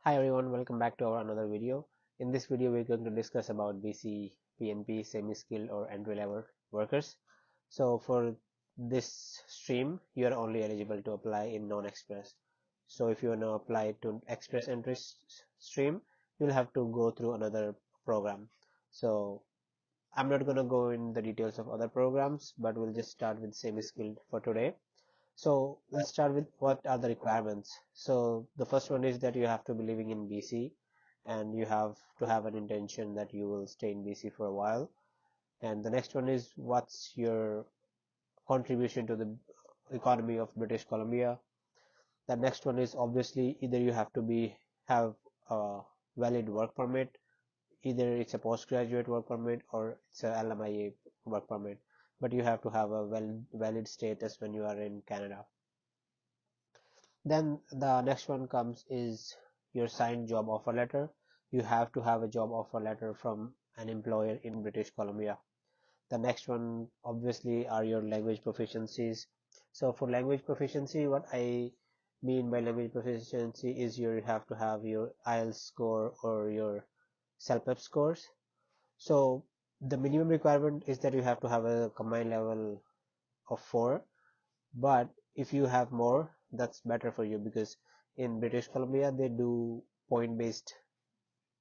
Hi everyone, welcome back to our another video. In this video, we're going to discuss about BC PNP semi-skilled or entry-level workers. So for this stream, you are only eligible to apply in non-express. So if you want to apply to express entry stream, you'll have to go through another program. So I'm not going to go in the details of other programs, but we'll just start with semi-skilled for today. So let's start with what are the requirements. So the first one is that you have to be living in BC and you have to have an intention that you will stay in BC for a while. And the next one is what's your contribution to the economy of British Columbia. The next one is obviously either you have to have a valid work permit, either it's a postgraduate work permit or it's a LMIA work permit, but you have to have a valid status when you are in Canada. Then the next one comes is your signed job offer letter. You have to have a job offer letter from an employer in British Columbia. The next one obviously are your language proficiencies. So for language proficiency, what I mean by language proficiency is you have to have your IELTS score or your CELPEP scores. So the minimum requirement is that you have to have a combined level of 4, but if you have more, that's better for you because in British Columbia they do point-based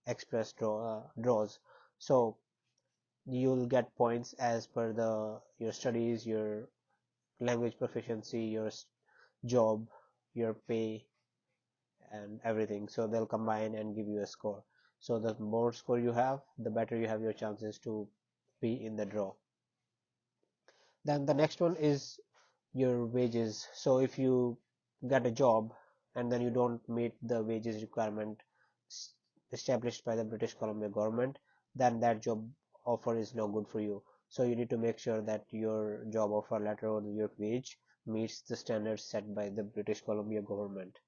express draws. So you'll get points as per your studies, your language proficiency, your job, your pay, and everything. So they'll combine and give you a score. So the more score you have, the better you have your chances to be in the draw. Then the next one is your wages. So if you get a job and then you don't meet the wages requirement established by the British Columbia government, then that job offer is no good for you. So you need to make sure that your job offer letter or your wage meets the standards set by the British Columbia government.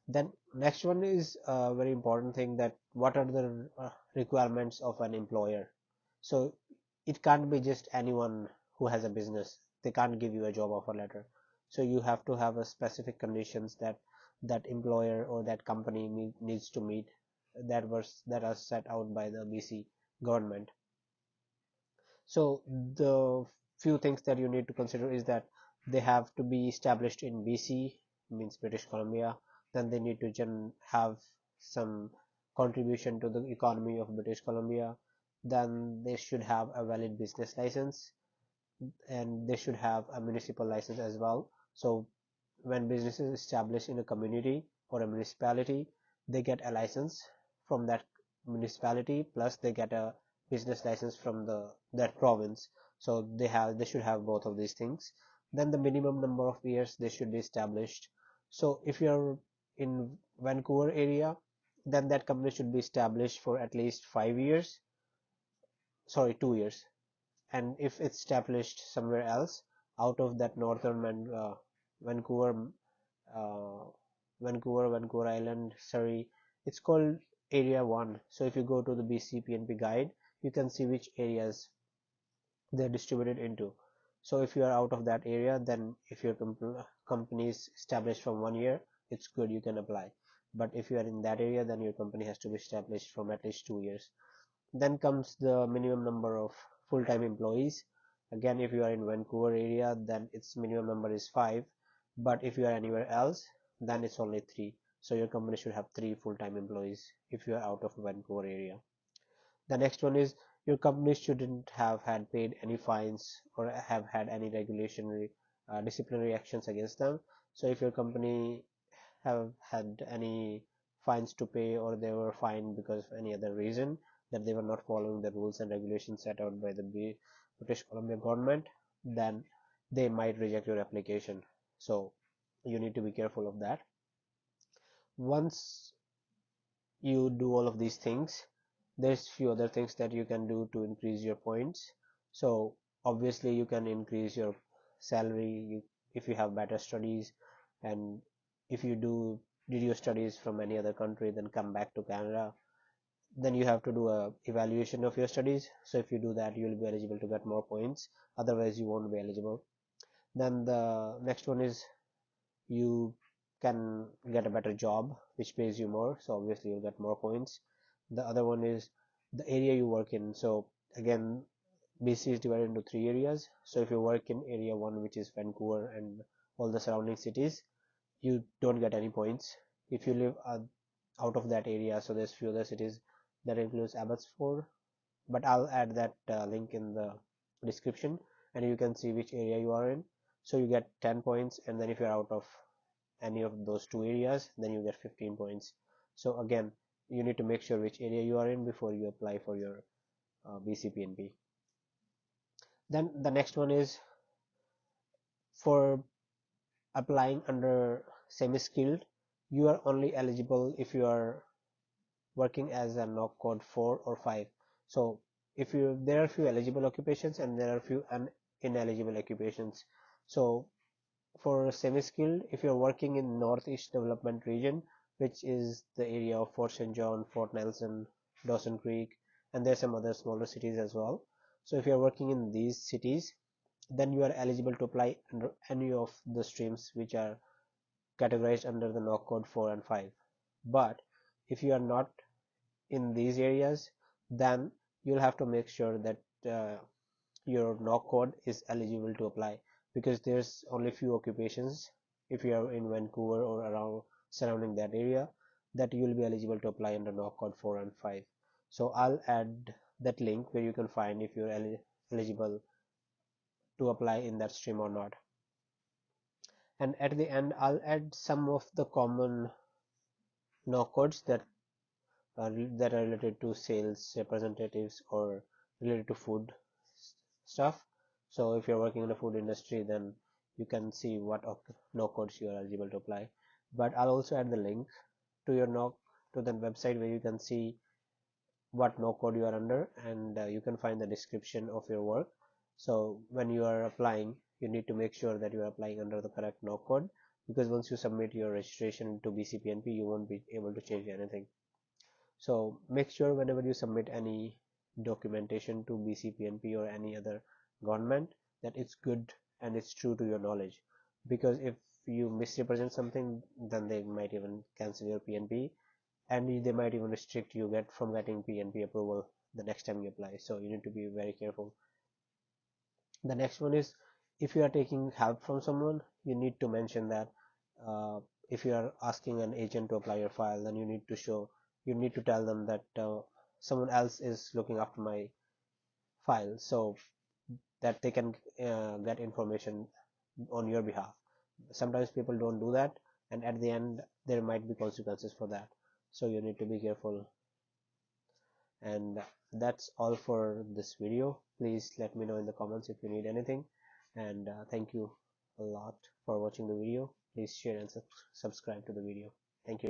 Then next one is a very important thing, that what are the requirements of an employer. So it can't be just anyone who has a business. They can't give you a job offer letter. So you have to have a specific conditions that that employer or that company needs to meet, that are set out by the BC government. So the few things that you need to consider is that they have to be established in BC, means British Columbia. Then they need to have some contribution to the economy of British Columbia. Then they should have a valid business license, and they should have a municipal license as well. So when businesses establish in a community or a municipality, they get a license from that municipality, plus they get a business license from that province. So they should have both of these things. Then the minimum number of years they should be established. So if you're in Vancouver area, then that company should be established for at least 5 years, sorry, 2 years. And if it's established somewhere else out of that northern Vancouver, uh, Vancouver Island, Surrey, it's called Area 1. So if you go to the BC PNP guide, you can see which areas they're distributed into. So if you are out of that area, then if your company is established from 1 year, it's good, you can apply. But if you are in that area, then your company has to be established from at least 2 years. Then comes the minimum number of full-time employees. Again, if you are in Vancouver area, then its minimum number is 5. But if you are anywhere else, then it's only 3. So your company should have 3 full-time employees if you are out of Vancouver area. The next one is your company shouldn't have had paid any fines or have had any regulatory disciplinary actions against them. So if your company have had any fines to pay, or they were fined because of any other reason, that they were not following the rules and regulations set out by the British Columbia government, then they might reject your application. So you need to be careful of that. Once you do all of these things, there's few other things that you can do to increase your points. So obviously you can increase your salary if you have better studies, and if you did your studies from any other country, then come back to Canada, then you have to do a evaluation of your studies. So if you do that, you'll be eligible to get more points, otherwise you won't be eligible. Then the next one is you can get a better job which pays you more, so obviously you'll get more points. The other one is the area you work in. So again, BC is divided into 3 areas. So if you work in area 1, which is Vancouver and all the surrounding cities, you don't get any points. If you live out of that area, so there's few other cities that includes Abbotsford, but I'll add that link in the description, and you can see which area you are in. So you get 10 points, and then if you're out of any of those 2 areas, then you get 15 points. So again, you need to make sure which area you are in before you apply for your BC PNP. Then the next one is for applying under semi-skilled. You are only eligible if you are working as a knock code 4 or 5. So if you there are few eligible occupations and there are few ineligible occupations. So for semi-skilled, if you're working in Northeast Development Region, which is the area of Fort St. John, Fort Nelson, Dawson Creek, and there's some other smaller cities as well. So if you're working in these cities, then you are eligible to apply under any of the streams which are categorized under the knock code 4 and 5. But if you are not in these areas, then you'll have to make sure that your knock code is eligible to apply, because there's only few occupations if you are in Vancouver or around surrounding that area that you'll be eligible to apply under knock code 4 and 5. So I'll add that link where you can find if you're eligible to apply in that stream or not. And at the end, I'll add some of the common knock codes that are related to sales representatives or related to food stuff. So if you're working in the food industry, then you can see what no codes you are eligible to apply. But I'll also add the link to your to the website where you can see what no code you are under, and you can find the description of your work. So when you are applying, you need to make sure that you are applying under the correct no code, because once you submit your registration to BC PNP, you won't be able to change anything. So make sure whenever you submit any documentation to BC PNP or any other government that it's good and it's true to your knowledge, because if you misrepresent something, then they might even cancel your PNP, and they might even restrict you from getting PNP approval the next time you apply. So you need to be very careful. The next one is, if you are taking help from someone, you need to mention that if you are asking an agent to apply your file, then you need to tell them that someone else is looking after my file, so that they can get information on your behalf. Sometimes people don't do that, and at the end there might be consequences for that, so you need to be careful. And that's all for this video. Please let me know in the comments if you need anything, and thank you a lot for watching the video. Please share and subscribe to the video.